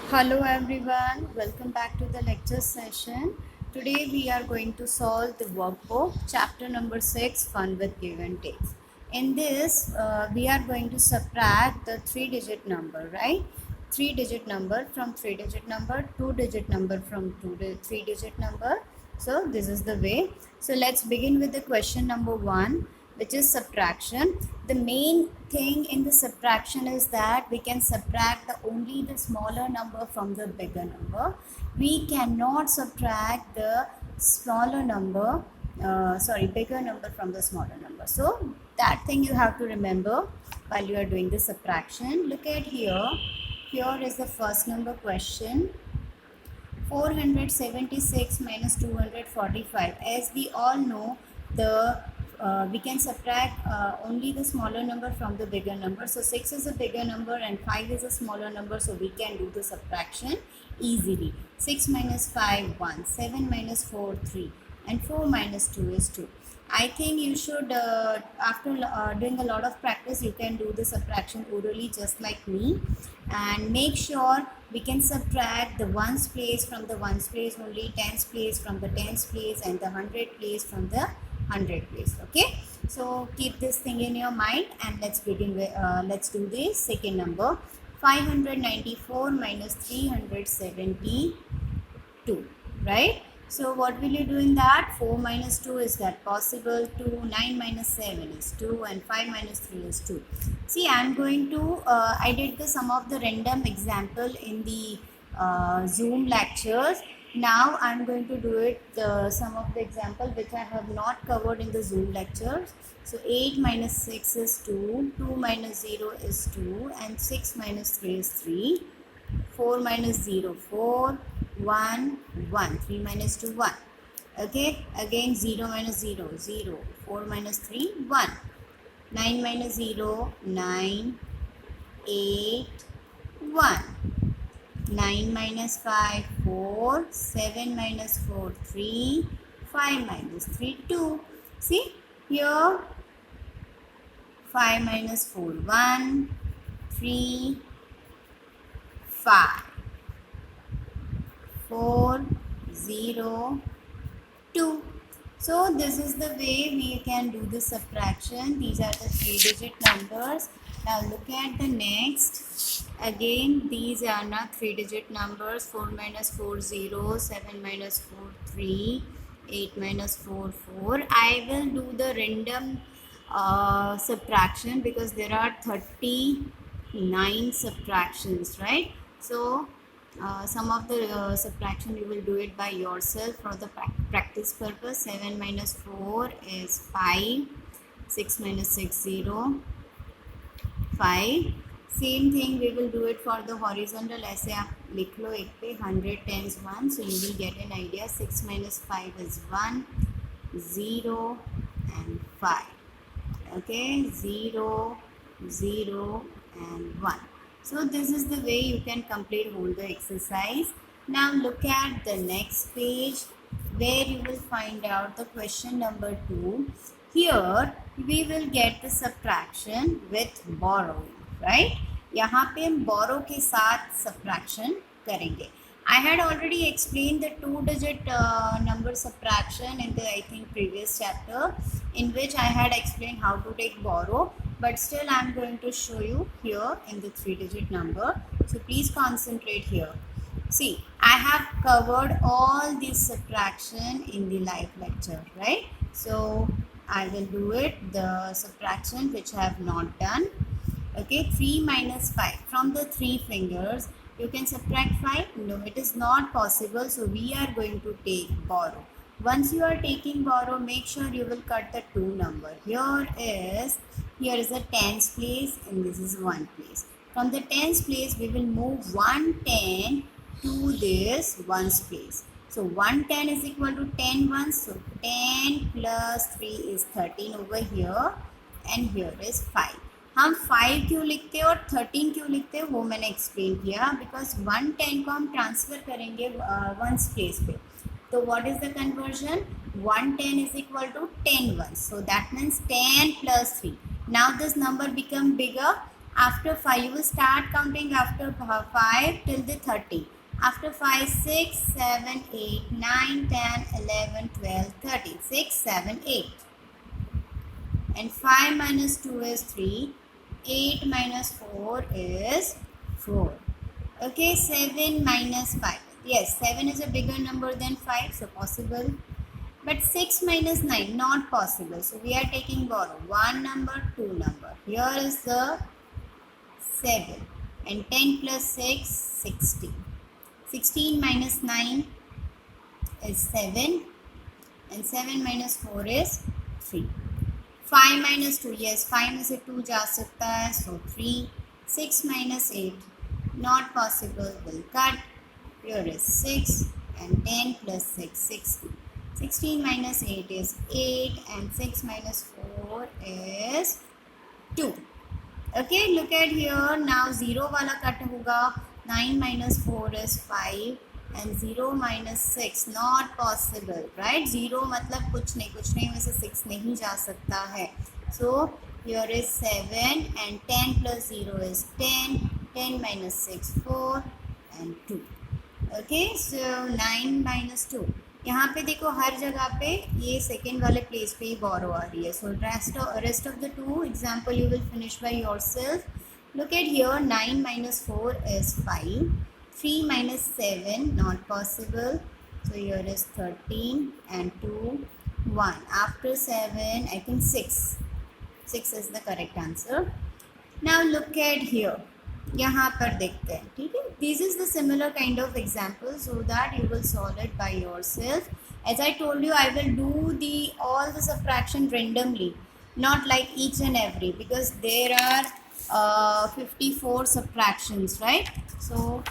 Hello everyone, welcome back to the lecture session. Today we are going to solve the workbook chapter number 6, fun with give and takes. In this we are going to subtract the 3-digit number, right? 3-digit number from 3-digit number, 2-digit number from 3-digit number. So this is the way. So let's begin with the question number 1, which is subtraction. The main thing in the subtraction is that we can subtract only the smaller number from the bigger number. We cannot subtract the smaller number, bigger number from the smaller number. So that thing you have to remember while you are doing the subtraction. Look at here. Here is the first number question. 476 minus 245. As we all know, the we can subtract only the smaller number from the bigger number. So 6 is a bigger number and 5 is a smaller number, so we can do the subtraction easily. 6 minus 5, 1. 7 minus 4, 3. And 4 minus 2 is 2. I think you should, after doing a lot of practice, you can do the subtraction orally just like me. And make sure we can subtract the ones place from the ones place only, tens place from the tens place, and the hundred place from the hundred place. Okay, so keep this thing in your mind and let's begin with let's do the second number. 594 minus 372, right? So what will you do in that? 4 minus 2, is that possible? 2. 9 minus 7 is 2, and 5 minus 3 is 2. See, I am going to I did the some of the random example in the Zoom lectures. Now I am going to do it some of the example which I have not covered in the Zoom lectures. So 8 minus 6 is 2, 2 minus 0 is 2, and 6 minus 3 is 3. 4 minus 0, 4, 1, 1. 3 minus 2, 1. Okay, again 0 minus 0, 0. 4 minus 3, 1. 9 minus 0, 9, 8, 1. 9 minus 5, 4. 7 minus 4, 3. 5 minus 3, 2. See, here 5 minus 4, 1. 3, 5, 4, 0, 2. So this is the way we can do the subtraction. These are the 3-digit numbers. Now look at the next. Again, these are not 3-digit numbers. 4 minus 4, 0. 7 minus 4, 3. 8 minus 4, 4. I will do the random subtraction because there are 39 subtractions, right? So some of the subtraction you will do it by yourself for the practice purpose. 7 minus 4 is 5. 6 minus 6, 0. 5. Same thing we will do it for the horizontal. ऐसे आप लिख लो एक पे 100 tens 1, so you will get an idea. 6 minus 5 is 1, 0 and 5. Okay, 0, 0 and 1. So this is the way you can complete whole the exercise. Now look at the next page where you will find out the question number 2. Here we will get the subtraction with borrowing, right? यहाँ पे हम borrow के साथ subtraction करेंगे. I had already explained the 2-digit number subtraction in the I think previous chapter, in which I had explained how to take borrow, but still I am going to show you here in the 3-digit number. So please concentrate here. See, I have covered all this subtraction in the live lecture, right? So I will do it, the subtraction which I have not done. Okay, 3 minus 5. From the 3 fingers, you can subtract 5? No, it is not possible. So we are going to take borrow. Once you are taking borrow, make sure you will cut the 2 number. Here is a tens place and this is 1 place. From the tens place, we will move 1 10 to this ones place. So 1 10 is equal to 10 ones. So 10 plus 3 is 13 over here, and here is 5. हम 5 क्यों लिखते हैं और 13 क्यों लिखते हैं वो मैंने एक्सप्लेन किया, बिकॉज 110 को हम ट्रांसफ़र करेंगे वंस प्लेस पे. तो what is the conversion? 110 is equal to 10 ones. So that means 10 plus 3. Now this number become bigger. After 5, you will start counting after 5 till the 30. After 5, 6, 7, 8, 9, 10, 11, 12, 13. 6, 7, 8. And 5 minus 2 is 3. 8 minus 4 is 4. Okay, 7 minus 5. Yes, 7 is a bigger number than 5, so possible. But 6 minus 9, not possible. So we are taking borrow. 1 number, 2 number. Here is the 7. And 10 plus 6, 16. 16 minus 9 is 7. And 7 minus 4 is 3. 5 minus 2, yes, 5 में से 2 जा सकता है, so 3. 6 minus 8, not possible, will cut. Here is 6 and 10 plus 6, 16. 16 minus 8 is 8 and 6 minus 4 is 2. Okay, look at here. Now 0 वाला cut होगा. 9 minus 4 is 5 and 0 minus 6 not possible, right? 0 मतलब कुछ नहीं में से 6 नहीं जा सकता है. So here is 7 and 10 plus 0 is 10. 10 minus 6 4 and 2. Okay, so 9 minus 2. यहाँ पे देखो हर जगह पे ये सेकेंड वाले प्लेस पे ही बोरो आ रही है. So rest of the two example you will finish by yourself. Look at here. 9 minus 4 is 5. 3 minus 7 not possible. So here is 13 and 2 1. After 7 I think 6. 6 is the correct answer. Now look at here. यहाँ पर देखते हैं. ठीक है, this is the similar kind of example so that you will solve it by yourself. As I told you, I will do all the subtraction randomly, not like each and every, because there are 54 subtractions, right? So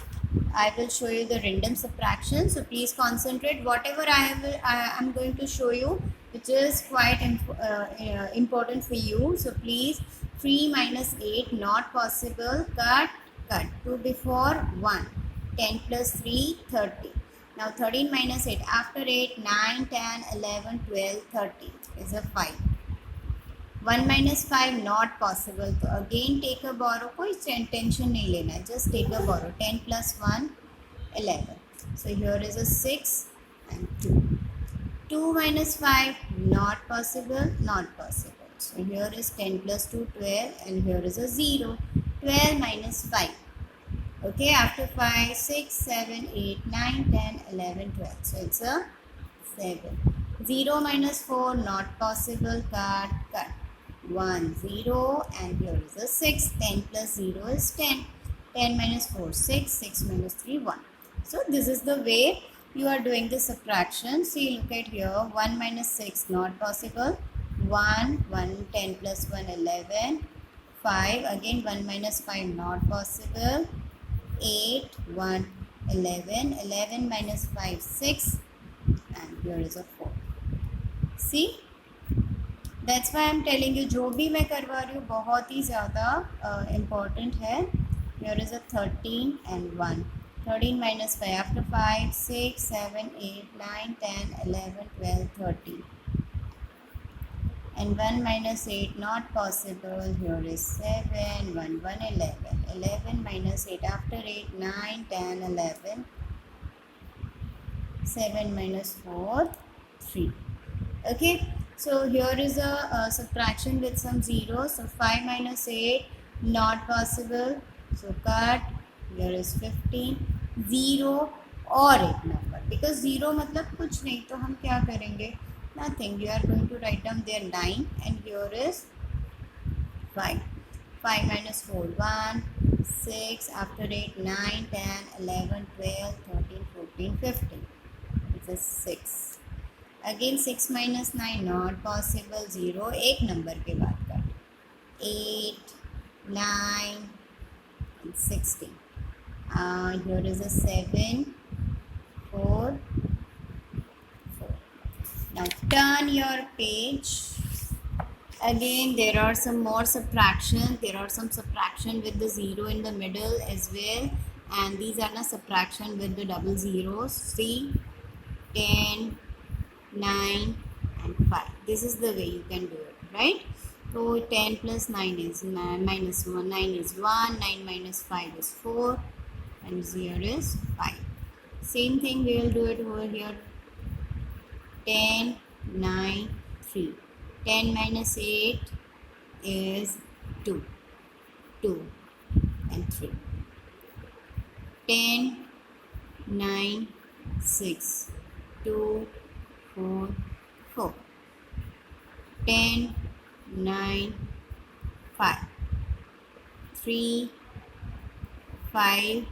I will show you the random subtraction. So please concentrate. Whatever I am going to show you, which is quite important for you. So please. 3 minus 8 not possible. Cut 2 before 1. 10 plus 3 30. Now 13 minus 8. After 8 9 10 11 12 13 is a 5. 1 minus 5 not possible. So again take a borrow. कोई tension नहीं लेना, just take a borrow. 10 plus 1 11. So here is a 6 and 2. 2 minus 5 not possible. So here is 10 plus 2 12 and here is a 0. 12 minus 5. Okay, after 5 6 7 8 9 10 11 12. So it's a 7. 0 minus 4 not possible. Cut 1 0 and here is a 6. 10 plus 0 is 10. 10 minus 4 6. 6 minus 3 1. So this is the way you are doing the subtraction. See, look at here. 1 minus 6 not possible. 1 10 plus 1 11. 5 again. 1 minus 5 not possible. 8 1 11. 11 minus 5 6 and here is a 4. See, that's why I am telling you, जो भी मैं करवा रही हूँ बहुत ही ज़्यादा important है. Here is a 13 and 1. 13 minus 5. After 5 6 7 8 9 10 11 12 13. And 1 minus 8 not possible. Here is 7 1 1 11. 11 minus 8. After 8 9 10 11. 7 minus 4 3. Okay, so here is a subtraction with some zeros. So 5 minus 8 not possible. So cut. Here is 15. 0 और एक number, because 0 मतलब कुछ नहीं, तो हम क्या करेंगे? Nothing. You are going to write down there 9 and here is 5. 5 minus 4 1. 6. After 8 9 10 11 12 13 14 15. It's a 6. Again 6 minus 9 not possible. 0 एक number के बाद cut. 8 9 and 16. Here is a 7 4. Now turn your page. Again there are some more subtraction. There are some subtraction with the 0 in the middle as well, and these are the subtraction with the double zeros. See, 10 9 and 5. This is the way you can do it, right? So 10 plus 9 is minus 1. 9 is 1. 9 minus 5 is 4. And 0 is 5. Same thing we will do it over here. 10, 9, 3. 10 minus 8 is 2. 2 and 3. 10, 9, 6. 2, 4, 4. 10, 9, 5. 3, 5,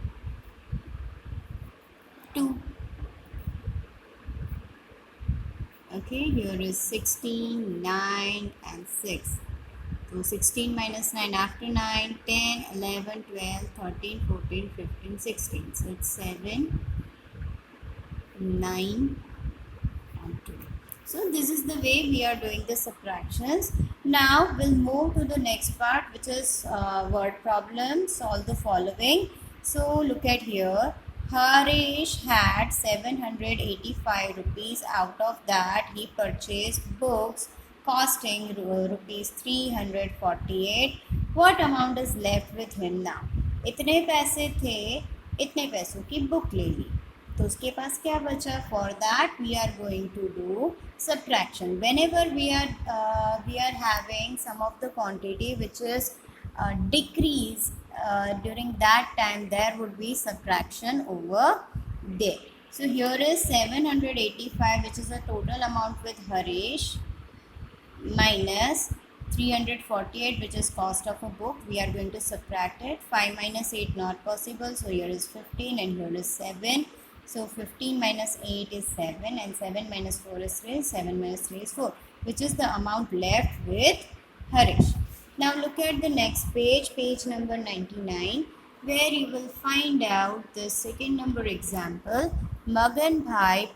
2. Okay, here is 16, 9 and 6. So 16 minus 9 after 9, 10, 11, 12, 13, 14, 15, 16. So it's 7, 9 and 2. So this is the way we are doing the subtractions. Now we'll move to the next part, which is word problem. Solve the following. So look at here. Harish had 785 rupees. Out of that he purchased books costing rupees 348. What amount is left with him now? इतने पैसे थे, इतने पैसों की book ले ली, तो उसके पास क्या बचा? For that we are going to do subtraction. Whenever we are having some of the quantity which is decrease, during that time there would be subtraction over there. So here is 785, which is the total amount with Harish, minus 348, which is cost of a book. We are going to subtract it. 5 minus 8 not possible, so here is 15 and here is 7. So 15 minus 8 is 7 and 7 minus 4 is 3. 7 minus 3 is 4, which is the amount left with Harish. Now look at the next page, page number 99, where you will find out the second number example. Magan Bhai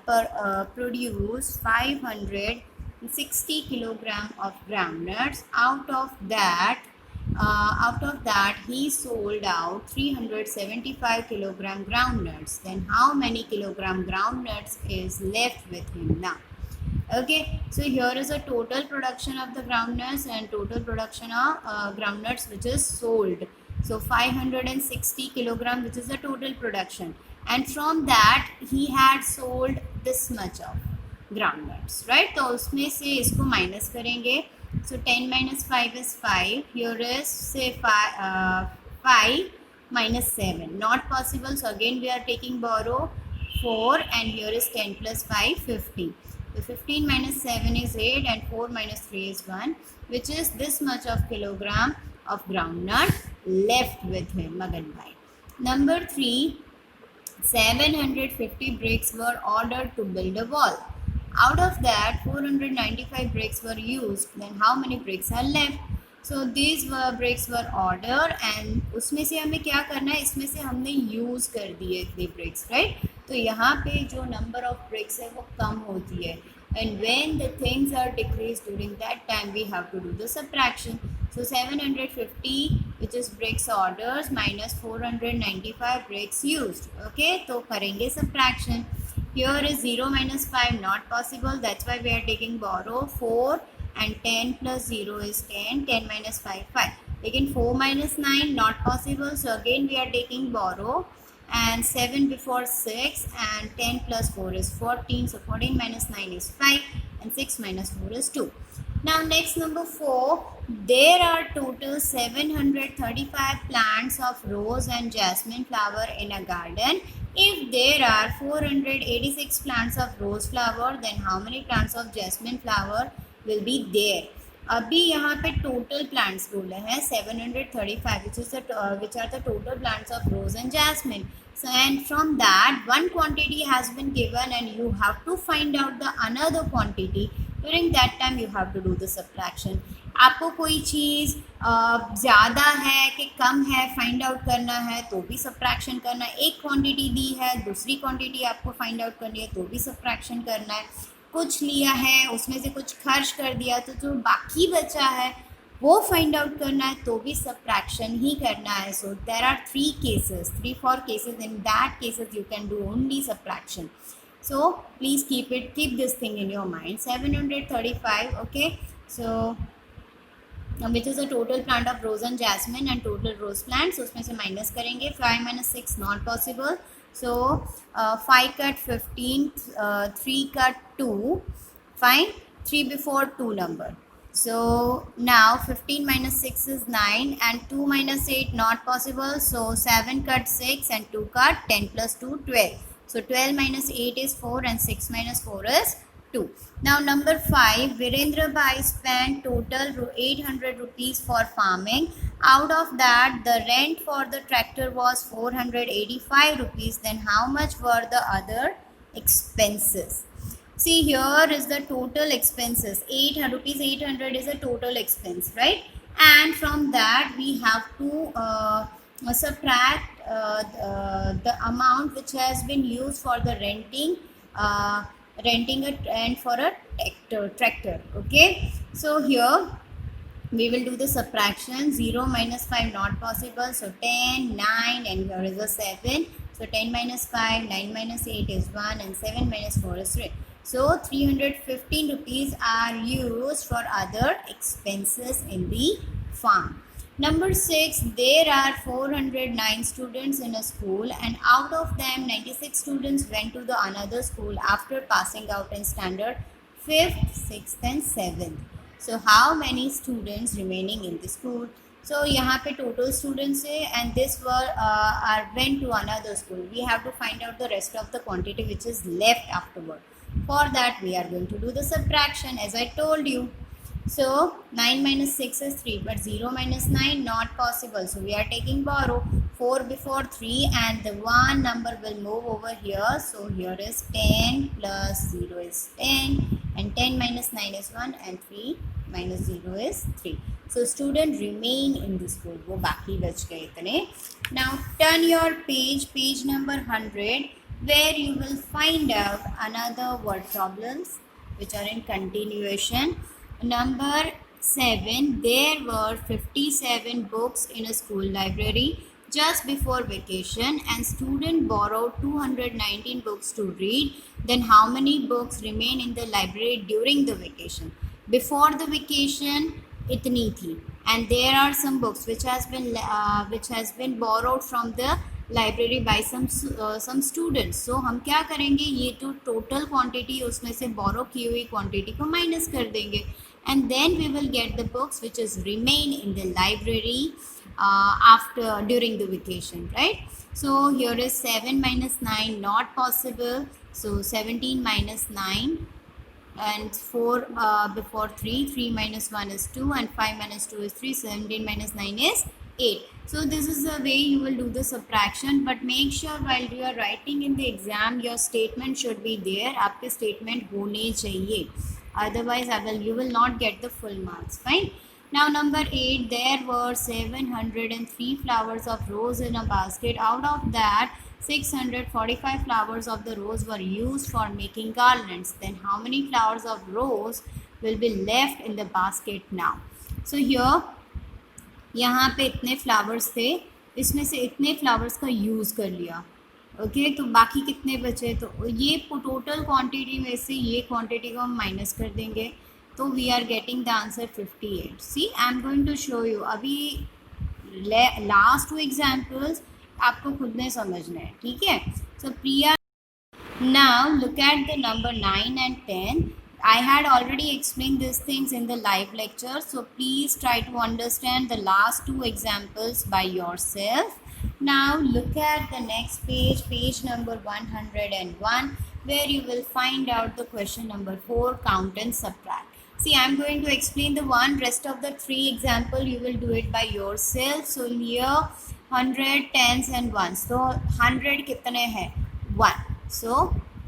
produced 560 kilogram of groundnuts. Out of that he sold out 375 kilogram groundnuts. Then how many kilogram groundnuts is left with him now? Okay, so here is a total production of the groundnuts and total production of groundnuts which is sold. So 560 kilogram, which is the total production, and from that he had sold this much of groundnuts, right? तो उसमें से इसको minus करेंगे. So 10 minus 5 is 5. Here is say 5 minus 7. Not possible. So again we are taking borrow 4, and here is 10 plus 5, 15. So 15 minus 7 is 8 and 4 minus 3 is 1, which is this much of kilogram of groundnut left with him, Magan Bhai. Number 3, 750 bricks were ordered to build a wall. Out of that 495 bricks were used. Then how many bricks are left? So these bricks were ordered, and उसमें से हमें क्या करना है? इसमें से हमने use कर दिए इतने bricks, right? तो यहाँ पे जो number of bricks है वो कम होती है, and when the things are decreased during that time we have to do the subtraction. So 750, which is bricks orders, minus 495 bricks used. Okay, तो करेंगे subtraction. Here is 0 minus 5 not possible, that's why we are taking borrow 4, and 10 plus 0 is 10. 10 minus 5, 5. Again 4 minus 9 not possible, so again we are taking borrow, and 7 before 6, and 10 plus 4 is 14. So 14 minus 9 is 5, and 6 minus 4 is 2. Now next, number 4, there are total 735 plants of rose and jasmine flower in a garden. If there are 486 plants of rose flower, then how many plants of jasmine flower will be there? अभी यहाँ पे total plants बोले हैं 735, which are the total plants of rose and jasmine. So and from that one quantity has been given, and you have to find out the another quantity. During that time you have to do the subtraction. आपको कोई चीज़ ज़्यादा है कि कम है find out करना है तो भी सब्ट्रैक्शन करना है. एक क्वांटिटी दी है, दूसरी क्वांटिटी आपको फाइंड आउट करनी है तो भी सब्ट्रैक्शन करना है. कुछ लिया है, उसमें से कुछ खर्च कर दिया, तो जो बाकी बचा है वो फाइंड आउट करना है तो भी सब्ट्रैक्शन ही करना है. So there are 3-4 cases. In that cases you can do only subtraction. So please keep this thing in your mind. 735. Okay, so which is the total plant of rose and jasmine and total rose plants, उसमें से minus करेंगे. 5 minus 6 not possible. So 5 cut 15, 3 cut 2, fine. 3 before 2 number. So now 15 minus 6 is 9 and 2 minus 8 not possible. So 7 cut 6 and 2 cut 10 plus 2 12. So 12 minus 8 is 4 and 6 minus 4 is 2. Now number 5, Virendra Bhai spent total 800 rupees for farming. Out of that, the rent for the tractor was 485 rupees. Then how much were the other expenses? See, here is the total expenses. 800 rupees, 800 is a total expense, right? And from that we have to subtract the amount which has been used for the renting a and for a tractor. Okay, so here we will do the subtraction. 0 minus 5 not possible, so 10, 9 and here is a 7. So 10 minus 5, 9 minus 8 is 1 and 7 minus 4 is 3. So 315 rupees are used for other expenses in the farm. Number 6, there are 409 students in a school and out of them 96 students went to the another school after passing out in standard 5th, 6th and 7th. So how many students remaining in the school? So यहाँ पे total students है and this were are went to another school. We have to find out the rest of the quantity which is left afterward. For that we are going to do the subtraction as I told you. So 9 minus 6 is 3, but 0 minus 9 not possible. So we are taking borrow. 4 before 3 and the one number will move over here. So here is 10 plus 0 is 10 and 10 minus 9 is 1 and 3 minus 0 is 3. So student remain in the school. वो बाकी बच गए इतने. Now turn your page number 100 where you will find out another word problems which are in continuation. Number 7, there were 57 books in a school library just before vacation and student borrowed 219 books to read. Then how many books remain in the library during the vacation? Before the vacation itni thi and there are some books which has been borrowed from the library by some students. So हम क्या करेंगे, ये तो total quantity उसमें से बोरो की हुई quantity को माइनस कर देंगे and then we will get the books which is remain in the library after during the vacation, right. So here is 7 minus 9 not possible. So 17 minus 9 and 4 before 3. 3 minus 1 is 2 and 5 minus 2 is 3. 17 minus 9 is 8. So this is the way you will do the subtraction, but make sure while you are writing in the exam your statement should be there. आपके statement होने चाहिए, otherwise you will not get the full marks. Fine. Now number 8, there were 703 flowers of rose in a basket. Out of that 645 flowers of the rose were used for making garlands. Then how many flowers of rose will be left in the basket now? So here यहाँ पे इतने flowers थे, इसमें से इतने flowers का use कर लिया. ओके, तो बाकी कितने बचे? तो ये टोटल क्वांटिटी में से ये क्वांटिटी को हम माइनस कर देंगे तो we are getting the answer 58. See I am going to show you. अभी लास्ट 2 एग्जाम्पल्स आपको खुद में समझना है, ठीक है. So Priya, now look at the number 9 and 10. I had already explained these things in the live lecture, so please try to understand the last 2 examples by yourself. Now look at the next page number 101, where you will find out the question number 4, count and subtract. See, I am going to explain the one, rest of the 3 example you will do it by yourself. So here 100, tens and ones. So 100 कितने हैं? 1. So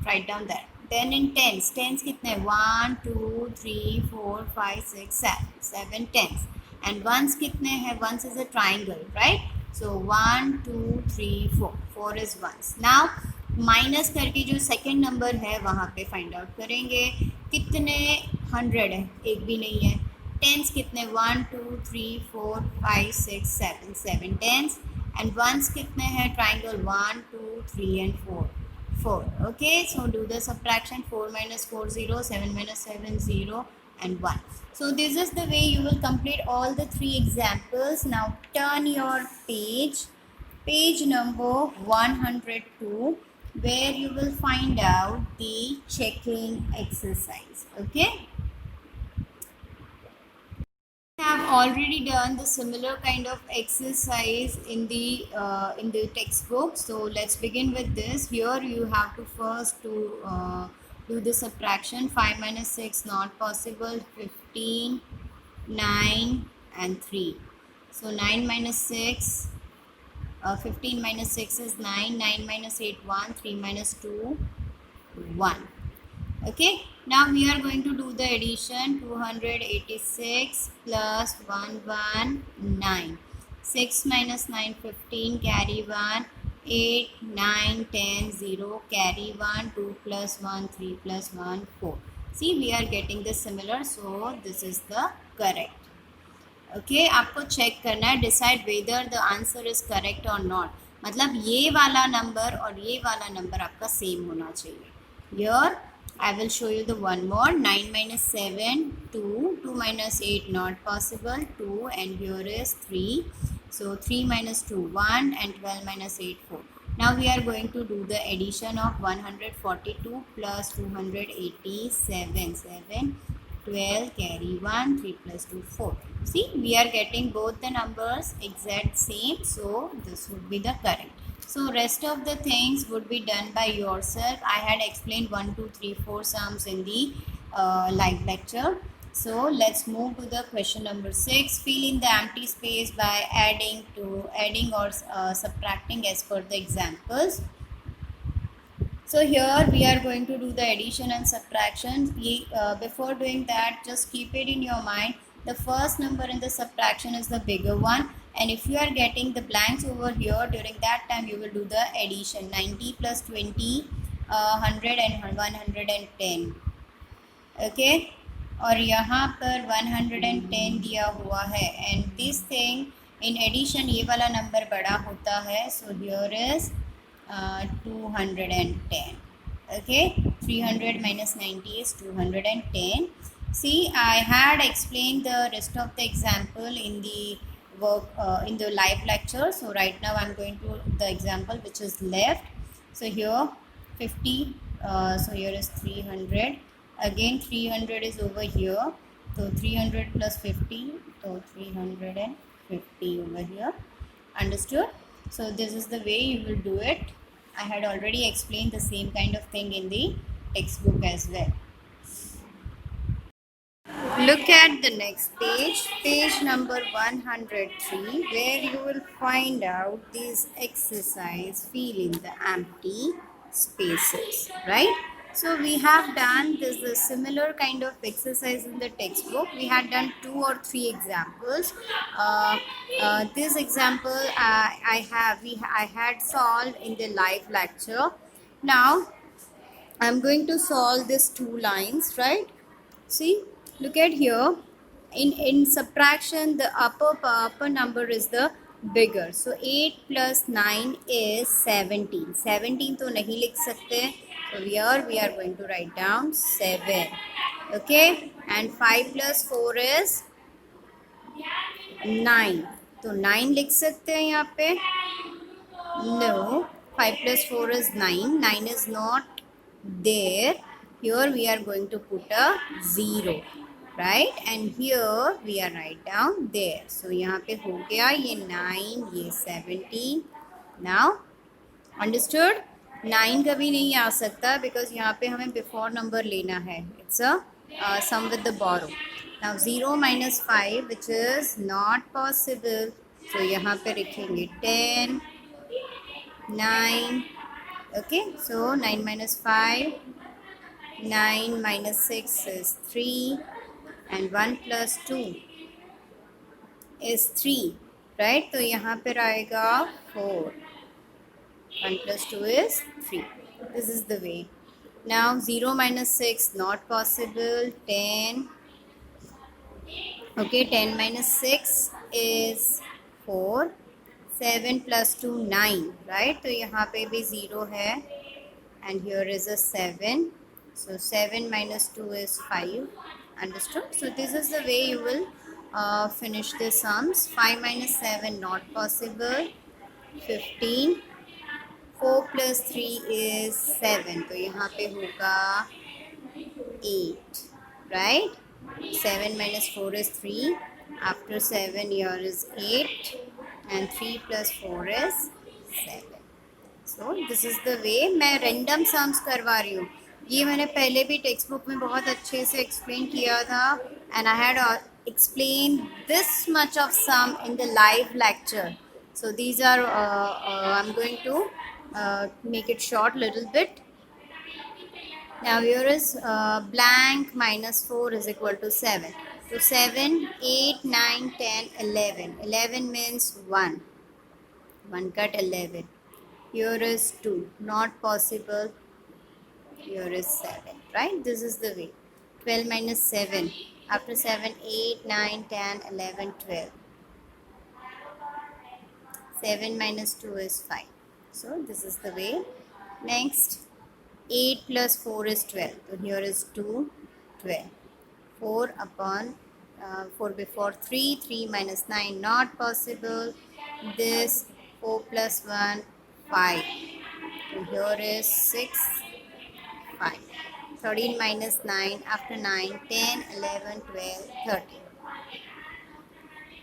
write down that. Then in tens कितने? 1, 2, 3, 4, 5, 6, 7 tens. And ones कितने हैं? Ones is a triangle, right? So 1, 2, 3, 4. 4 is ones. Now minus करके जो second number है वहाँ पे फाइंड आउट करेंगे. कितने 100 है? एक भी नहीं है. टेंस कितने? 1, 2, 3, 4, 5, 6, 7 टेंस. एंड वंस कितने हैं? Triangle 1, 2, 3 and 4. Okay, so do the subtraction. 4 minus 4 0, 7 minus 7 0 and 1. So this is the way you will complete all the 3 examples. Now turn your page number 102, where you will find out the checking exercise. Okay, have already done the similar kind of exercise in the textbook. So let's begin with this. Here you have to first do the subtraction. 5 minus 6 not possible. 15, 9 and 3. So 9 minus 6, 15 minus 6 is 9. 9 minus 8 1. 3 minus 2 1. Okay, now we are going to do the addition. 286 plus 119. 6 minus 9 15, carry 1. 8 9 10 0, carry 1. 2 plus 1 3 plus 1 4. See, we are getting the similar, so this is the correct. Okay आपको check करना है, decide whether the answer is correct और not. मतलब ये वाला number और ये वाला नंबर आपका सेम होना चाहिए. Here I will show you the one more. 9 minus 7 2, 2 minus 8 not possible, 2, and here is 3. So 3 minus 2 1, and 12 minus 8 4. Now we are going to do the addition of 142 plus 287. 7 12, carry 1, 3 plus 2 4. See, we are getting both the numbers exact same, so this would be the correct. So rest of the things would be done by yourself. I had explained 1 2 3 4 sums in the live lecture. So let's move to the question number 6. Fill in the empty space by adding or subtracting as per the examples. So here we are going to do the addition and subtraction. Before doing that, just keep it in your mind. The first number in the subtraction is the bigger one. And if you are getting the blanks over here, during that time you will do the addition. 90 plus 20, 100 and 110. Okay. और यहाँ पर 110 दिया हुआ है. And this thing in addition ये वाला number बड़ा होता है. So here is 210. Okay, 300 minus 90 is 210. See, I had explained the rest of the example in the work in the live lecture. So right now I'm going to the example which is left. So here 50, so here is 300. Again 300 is over here. So 300 plus 50, so 350 over here. Understood? So this is the way you will do it. I had already explained the same kind of thing in the textbook as well. Look at the next page, page number 103, where you will find out this exercise, fill in the empty spaces, right? So we have done this similar kind of exercise in the textbook. We had done 2 or 3 examples. This example I had solved in the live lecture. Now I'm going to solve these 2 lines, right? See, look at here. In subtraction, the upper number is the bigger. So 8 plus 9 is 17. 17 तो नहीं लिख सकते. So here we are going to write down 7. Okay, and 5 plus 4 is 9. तो 9 लिख सकते हैं यहाँ पे. No, 5 plus 4 is 9. 9 is not there. Here we are going to put a 0, right? And here we are write down there. So यहाँ पे हो गया ये 9, ये 17. Now understood? 9 कभी नहीं आ सकता because यहाँ पे हमें before number लेना है. It's a sum with the borrow. Now 0 minus 5, which is not possible. So यहाँ पे लिखेंगे 10, 9. Okay, so 9 minus 5. 9 minus 6 is 3, and 1 plus 2 is 3, right? तो यहाँ पर आएगा 4. 1 plus 2 is 3. This is the way. Now 0 minus 6 not possible. 10. Okay, 10 minus 6 is 4. 7 plus 2 9, right? तो यहाँ पे भी 0 है, and here is a 7. So 7 minus 2 is 5. Understood? So this is the way you will finish the sums. 5 minus 7 not possible. 15. 4 plus 3 is 7. तो यहाँ पे होगा 8. Right? 7 minus 4 is 3. After 7 here is 8. And 3 plus 4 is 7. So this is the way मैं random sums करवा रही हूँ. ये मैंने पहले भी टेक्स्ट बुक में बहुत अच्छे से एक्सप्लेन किया था. And I had explained this much of sum in the live lecture. So these are I'm going to make it short little bit. Now here is blank minus 4 is equal to 7. So 7, 8, 9, 10, 11. 11 means 1. 1 cut 11. Here is 2. Not possible. Here is 7. Right? This is the way. 12 minus 7. After 7, 8, 9, 10, 11, 12. 7 minus 2 is 5. So this is the way. Next. 8 plus 4 is 12. So here is 2, 12. 4 upon 4 before 3. 3 minus 9 not possible. This 4 plus 1, 5. So here is 6, 5. 13 minus 9. After 9, 10, 11, 12, 13.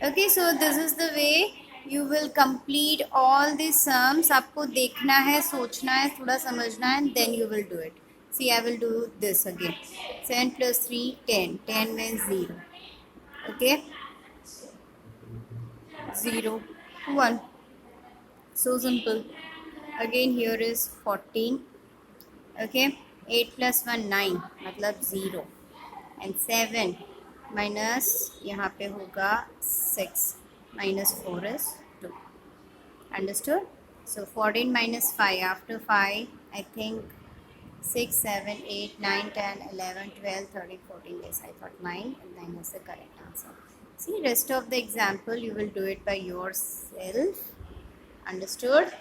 Okay, so this is the way you will complete all the sums. आपको देखना है, सोचना है, थोड़ा समझना है, and then you will do it. See, I will do this again. 7 plus 3, 10. 10 means 0. Okay? 0, 1. So simple. Again, here is 14. Okay? 8 plus 1, 9. मतलब 0. And 7 minus यहाँ पे होगा 6 minus 4 is 2. Understood? So 14 minus 5. After 5 I think 6, 7, 8, 9, 10, 11, 12, 13, 14. Yes, I thought 9 and 9 is the correct answer. See, rest of the example you will do it by yourself. Understood?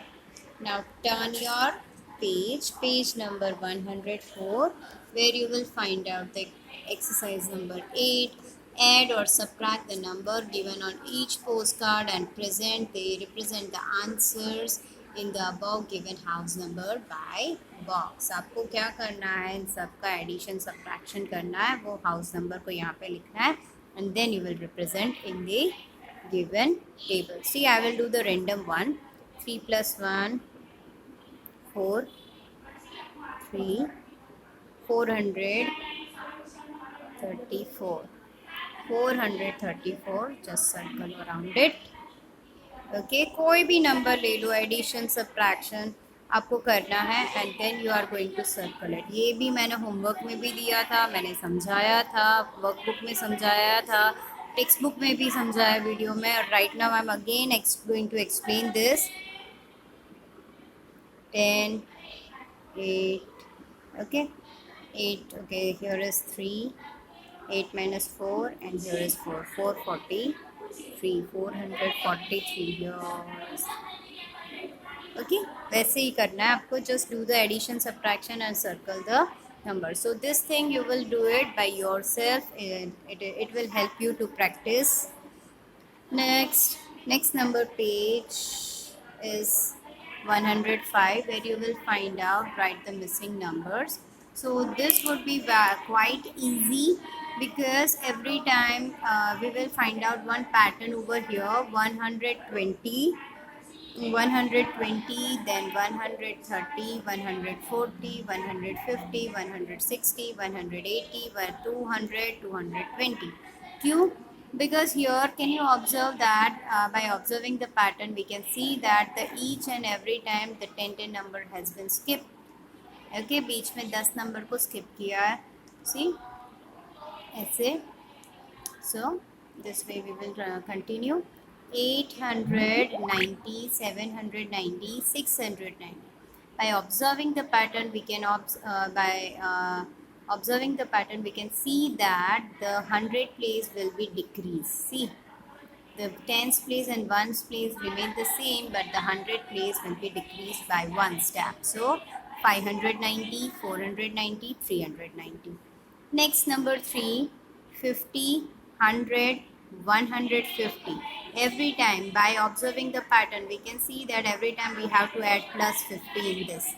Now turn your page number 104, where you will find out the exercise number 8. Add or subtract the number given on each postcard and represent the answers in the above given house number by box. आपको क्या करना है, इन सब का addition subtraction करना है, वो house number को यहाँ पे लिखना है, and then you will represent in the given table. See, I will do the random one. 3 plus 1, 4, 3, 434. 434, just circle around it. Okay, कोई भी नंबर ले लो, एडिशन सब्ट्रैक्शन आपको करना है, and then you are going to circle it. ये भी मैंने homework में भी दिया था, मैंने समझाया था, वर्कबुक में समझाया था, टेक्स्ट बुक में भी समझाया वीडियो में, और right now I am again going to explain this. 10, 8, okay, 8, okay, here is 3, 8 minus 4, and here is 4, 443, 443 here. Okay, वैसे ही करना है आपको. Just do the addition, subtraction and circle the number. So this thing you will do it by yourself, and it will help you to practice. Next number page is 105, where you will find out, write the missing numbers. So this would be quite easy, because every time we will find out one pattern over here. 120, then 130, 140, 150, 160, 180, 200, 220. Q, because here can you observe that by observing the pattern we can see that each and every time the 10 number has been skipped. Okay, बीच में 10 number को skip किया है. See, ऐसे. So this way we will continue. 890, 790, 690. By observing the pattern, we can observing the pattern, we can see that the 100 place will be decreased. See, the tens place and ones place remain the same, but the 100 place will be decreased by one step. So 590, 490, 390. Next, number 3. 50, 100, 150. Every time by observing the pattern we can see that every time we have to add plus 50 in this.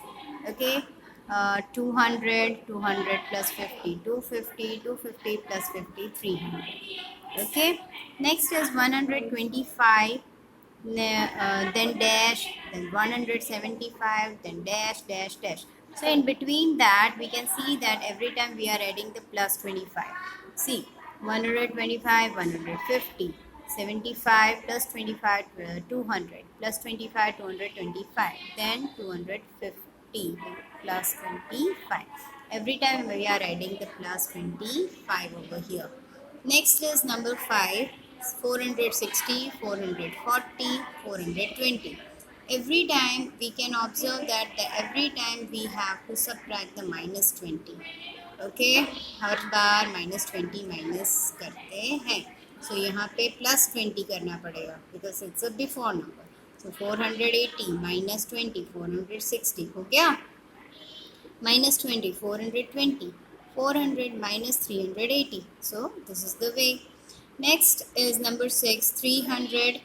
Okay, 200, 200 plus 50, 250, 250 plus 50, 300. Okay, next is 125, then dash, then 175, then dash, dash, dash. So in between that we can see that every time we are adding the plus 25. See, 125, 150, 75 plus 25, 200 plus 25, 225, then 250 plus 25. Every time we are adding the plus 25 over here. Next is number 5, 460, 440, 420. Every time we can observe that every time we have to subtract the minus 20. Okay, her bar minus 20 minus करते हैं. So यहाँ पे plus 20 करना पड़ेगा because it's a before number. So 480 minus 20, 460 हो गया. Minus 20, 420. 400 minus 380. So this is the way. Next is number 6, 300,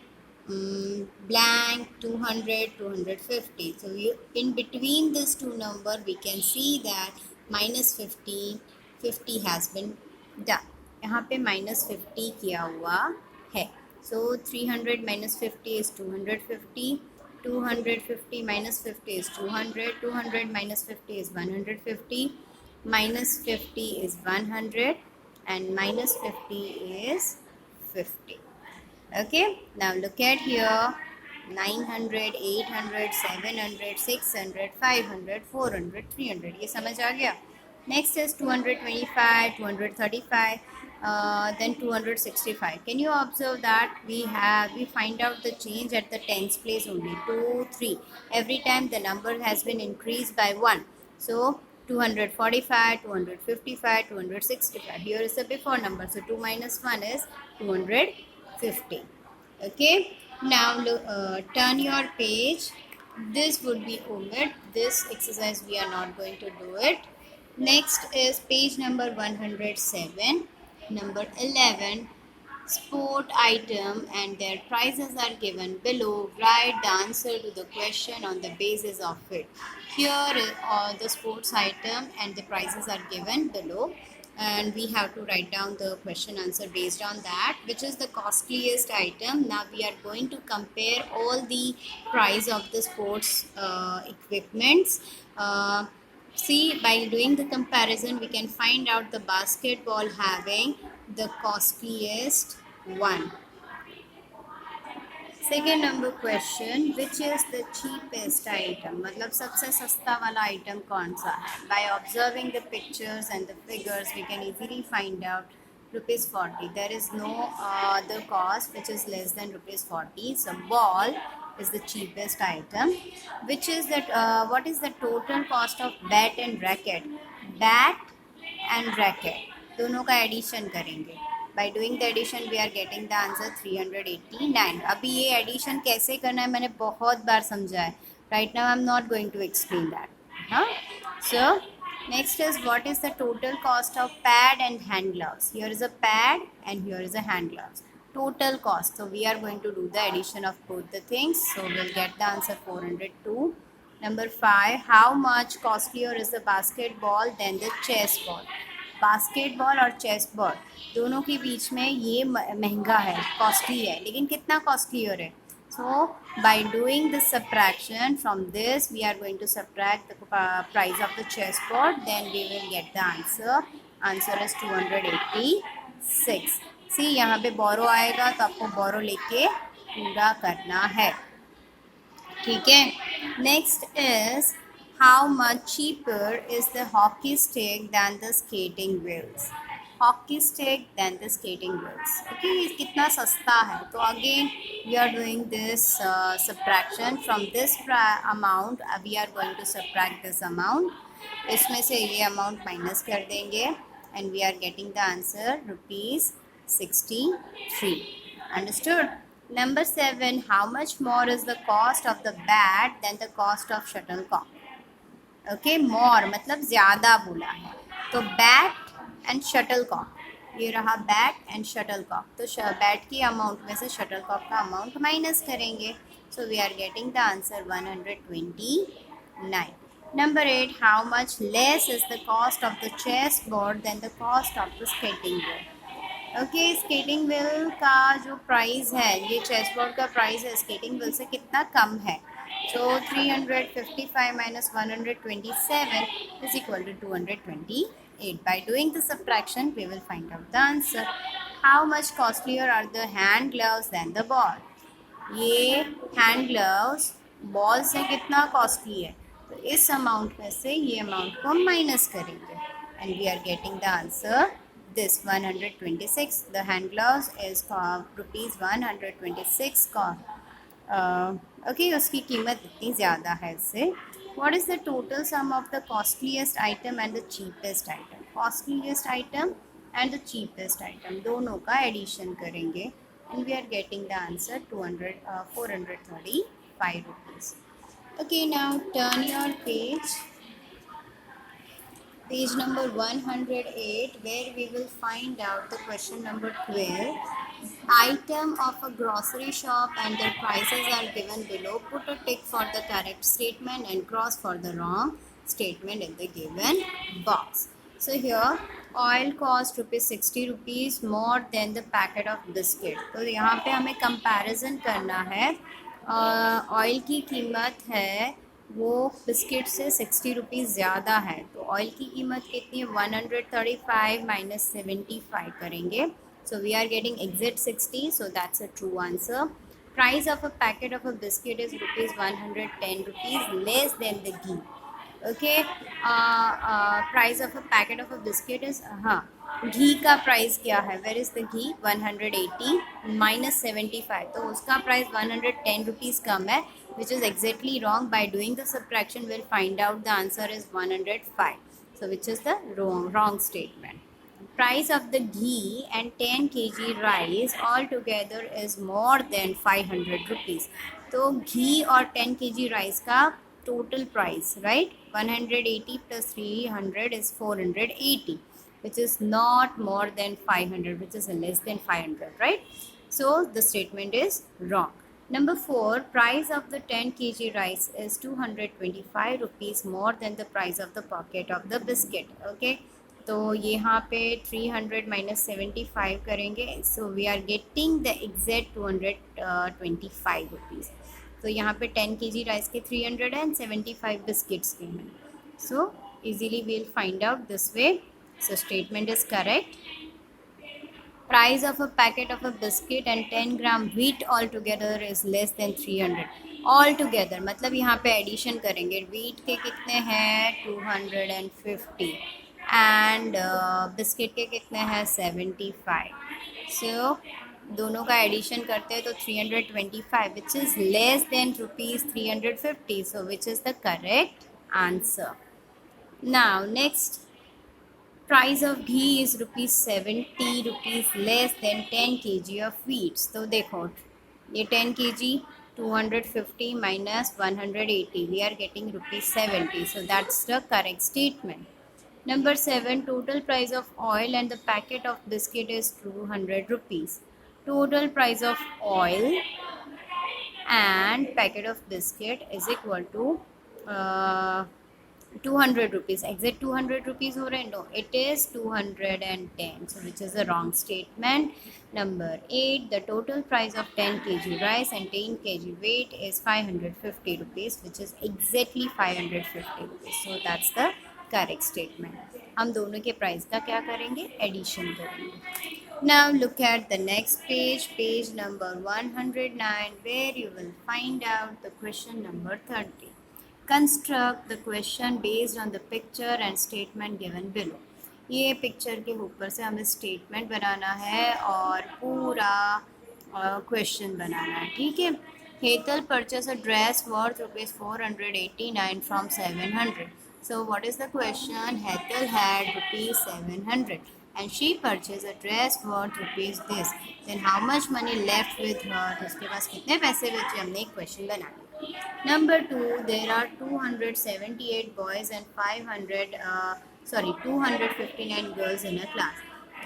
blank, 200, 250. So in between these two number we can see that minus 50, 50 has been done. यहाँ पे minus 50 किया हुआ है. So 300 minus 50 is 250. 250 minus 50 is 200. 200 minus 50 is 150. Minus 50 is 100. And minus 50 is 50. Okay, now look at here. 900, 800, 700, 600, 500, 400, 300. ये समझ आ गया. Next is 225, 235, then 265. Can you observe that we find out the change at the tens place only, 2, 3. Every time the number has been increased by 1. So 245, 255, 265. Here is the before number. So 2 minus 1 is 250. Okay. Now turn your page. This would be omit. This exercise we are not going to do it. Next is page number 107. Number 11. Sport item and their prices are given below. Write the answer to the question on the basis of it. Here is all the sports item and the prices are given below, and we have to write down the question answer based on that. Which is the costliest item? Now we are going to compare all the price of the sports equipments. See, by doing the comparison we can find out the basketball having the costliest one. Second number question, which is the cheapest item? मतलब सबसे सस्ता वाला item कौन सा है? By observing the pictures and the figures we can easily find out rupees 40. There is no other cost which is less than rupees 40. So ball is the cheapest item. Which is that what is the total cost of bat and racket? Bat and racket दोनों का addition करेंगे. By doing the addition we are getting the answer 389. अभी ये addition कैसे करना है मैंने बहुत बार समझा है. Right now I am not going to explain that. So next is what is the total cost of pad and hand gloves? Here is a pad and here is a hand gloves. Total cost. So we are going to do the addition of both the things. So we'll get the answer 402. Number 5. How much costlier is the basketball than the chess ball? Basketball और chess ball दोनों के बीच में ये महंगा है, costly है, लेकिन कितना कॉस्टलियर है? So by doing this subtraction from this we are going to subtract the price of the chess ball, then we will get the answer. Answer is 286. See यहाँ पे बोरो आएगा तो आपको बोरो लेके पूरा करना है. ठीक है. Next is how much cheaper is the hockey stick than the skating wheels? Hockey stick than the skating wheels. Okay, कितना सस्ता है? तो again we are doing this subtraction from this amount. We are going to subtract this amount. इसमें से ये amount minus कर देंगे and we are getting the answer rupees 63. Understood? Number 7. How much more is the cost of the bat than the cost of shuttlecock? Okay, more मतलब ज़्यादा बोला है. तो बैट एंड शटल कॉक ये रहा bat and shuttlecock, तो bat की amount में से शटल कॉक का अमाउंट माइनस करेंगे. So we are getting the answer 129. Number 8, how much less is the cost of the chess board than the cost of the skating board? Okay, skating wheel का जो price है, ये chess board का price है skating wheel से कितना कम है. सो 355 minus 127 is equal to 228. By doing the subtraction we will find out the answer. How much costlier are the hand gloves than the ball? ये हैंड ग्लव्स बॉल से कितना कॉस्टली है, तो इस अमाउंट में से ये अमाउंट को माइनस करेंगे and we are getting the answer this 126. The hand gloves is rupees 126 का. ओके, उसकी कीमत इतनी ज़्यादा है इससे. What is the total sum of the costliest item and the cheapest item? Costliest item and the cheapest item दोनों का addition करेंगे and we are getting the answer 435 rupees. Okay, now turn your page. Page number 108, where we will find out the question number 12. Item of a grocery shop and their prices are given below. Put a tick for the correct statement and cross for the wrong statement in the given box. So here, oil cost rupees 60 rupees more than the packet of biscuit. तो यहाँ पे हमें comparison करना है. Oil की कीमत है वो बिस्किट से 60 रुपीज़ ज़्यादा है, तो ऑयल की कीमत कितनी है? 135 माइनस 75 करेंगे. So we are getting exact 60, so that's a true answer. Price of a packet of a biscuit is rupees 110 rupees less than the ghee. Okay, price of a packet of a biscuit is, हाँ, घी का price क्या है? Where is the ghee? 180 minus 75, तो उसका price 110 rupees कम है, which is exactly wrong. By doing the subtraction we'll find out the answer is 105. So which is the wrong statement. Price of the ghee and 10 kg rice all together is more than 500 rupees. तो घी और 10 kg rice का total price, right? 180 plus 300 is 480, which is not more than 500, which is less than 500, right? So the statement is wrong. Number 4, price of the 10 kg rice is 225 rupees more than the price of the packet of the biscuit. Okay, तो यहाँ पे 300 minus 75 करेंगे, so we are getting the exact 225 rupees. तो यहाँ पे 10 kg rice के 300 and 75 biscuits के हैं, so easily we'll find out this way. So statement is correct. Price of a packet of a biscuit and 10 gram wheat all together is less than 300. All together मतलब यहाँ पे addition करेंगे. wheat के कितने हैं? 250 and biscuit के कितने हैं? 75. So दोनों का एडिशन करते हैं तो 325, which is less than rupees 350. So which is the correct answer. Now next, price of ghee is rupees 70 rupees less than 10 kg of wheats. तो देखो ये 10 kg 250 minus 180, we are getting rupees 70. So that's the correct statement. Number 7, total price of oil and the packet of biscuit is 200 rupees. Total price of oil and packet of biscuit is equal to 200 rupees. Exact 200 rupees हो रहे हैं? No, it is 210. So which is the wrong statement. Number 8, the total price of 10 kg rice and 10 kg weight is 550 rupees, which is exactly 550 rupees. So that's the correct statement. हम दोनों के price का क्या करेंगे? Addition करेंगे. Now look at the next page, page number 109, where you will find out the question number 30. Construct the question based on the picture and statement given below. ये picture के ऊपर से हमें स्टेटमेंट बनाना है और पूरा क्वेश्चन बनाना है. ठीक है. Hetal purchase a dress worth rupees 489 from 700. So what is the question? Hetal had rupees 700 and she purchased a dress worth rupees this. Then how much money left with her? उसके पास कितने पैसे बचे? हमने एक क्वेश्चन बना लिया. Number 2, there are 278 boys and 259 girls in a class.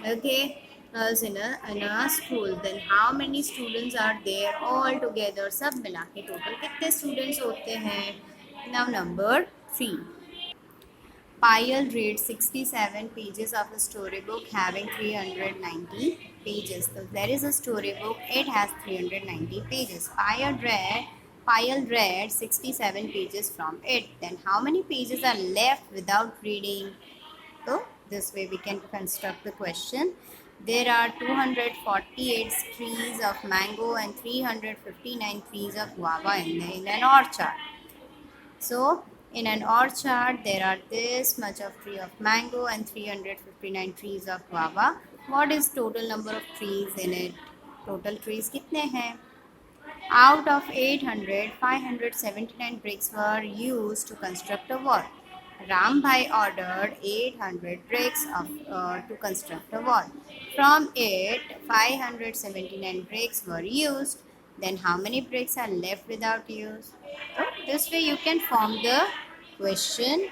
Okay, as in a school, then how many students are there all together? सब मिला के total कितने students होते हैं? Now number 3. Payal read 67 pages of a storybook having 390 pages. So there is a storybook, it has 390 pages. Payal read 67 pages from it. Then how many pages are left without reading? So this way we can construct the question. There are 248 trees of mango and 359 trees of guava in an orchard. So in an orchard there are this much of tree of mango and 359 trees of guava. What is total number of trees in it? Total trees कितने हैं? Out of 800, 579 bricks were used to construct a wall. Rambhai ordered 800 bricks to construct a wall. From it, 579 bricks were used. Then how many bricks are left without use? So this way you can form the question.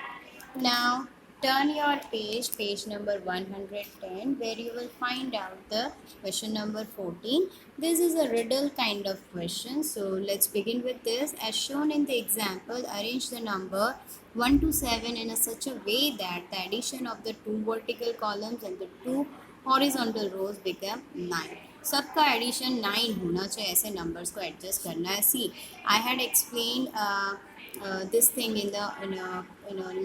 Now turn your page number 110, where you will find out the question number 14. This is a riddle kind of question. So let's begin with this. As shown in the example, arrange the number 1 to 7 in such a way that the addition of the two vertical columns and the two horizontal rows become 9. सबका addition 9 होना चाहिए, ऐसे numbers को adjust करना है. See I had explain this thing in a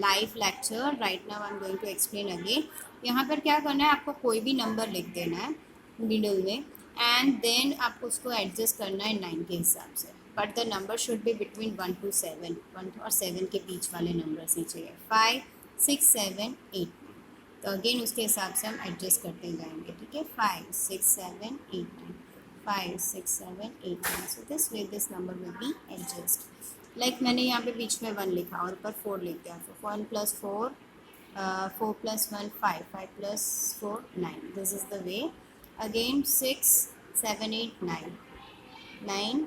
live lecture. Right now I'm going to explain again. यहाँ पर क्या करना है, आपको कोई भी नंबर लिख देना है मिडल में एंड देन आपको उसको एडजस्ट करना है 9 के हिसाब से. But the number should be between 1 to 7. 1 और 7 के बीच वाले नंबर्स ही चाहिए. 5, 6, 7, 8. तो अगेन उसके हिसाब से हम एडजस्ट करते जाएंगे. ठीक है, 5, 6, 7, 8, 9. 5, 6, 7, 8, 9. So this way this number will be adjust. Like मैंने यहाँ पे बीच में 1 लिखा और ऊपर 4 लिख दिया. तो 1 + 4, 4 + 1 5, 5 + 4 9. This is the way. Again 6, 7, 8, 9, 9,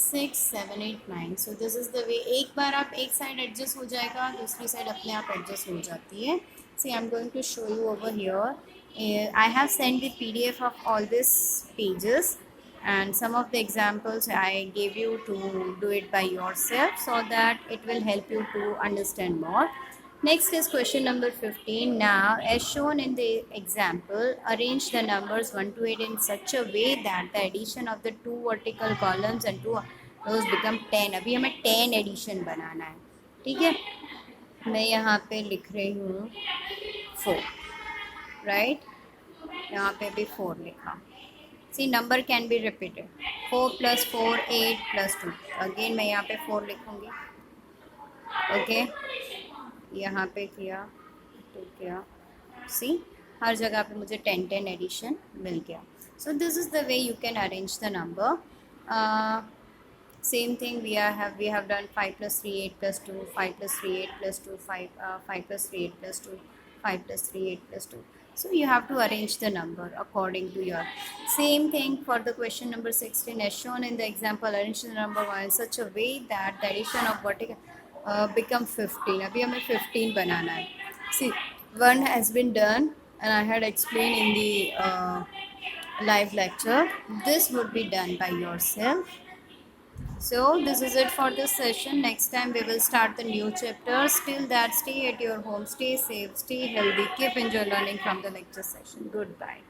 6, 7, 8, 9. So this is the way. एक बार आप एक साइड एडजस्ट हो जाएगा, दूसरी साइड अपने आप एडजस्ट हो जाती है. See, I'm going to show you over here. I have sent the PDF of all these pages, and some of the examples I gave you to do it by yourself, so that it will help you to understand more. Next is question number 15. Now, as shown in the example, arrange the numbers 1 to 8 in such a way that the addition of the two vertical columns and two rows become 10. अभी हमें 10 addition बनाना है. ठीक है, मैं यहाँ पे लिख रही हूँ 4, राइट. यहाँ पे भी 4 लिखा. See number can be repeated. 4 + 4 8 + 2. Again मैं यहाँ पे 4 लिखूँगी. ओके, यहाँ पे किया 2 किया. सी हर जगह पे मुझे 10 एडिशन मिल गया. So this is the way you can arrange the number. Same thing we have done 5 + 3 8 + 2, 5 + 3 8 + 2, 5 + 3 8 + 2, 5 + 3 8 + 2. So you have to arrange the number according to your. Same thing for the question number 16. As shown in the example, arrange the number 1 in such a way that the addition of vertical become 15. अभी हमें 15 बनाना है. See, 1 has been done and I had explained in the live lecture. This would be done by yourself. So this is it for this session. Next time we will start the new chapters. Till that, stay at your home, stay safe, stay healthy, keep enjoy learning from the lecture session. Goodbye.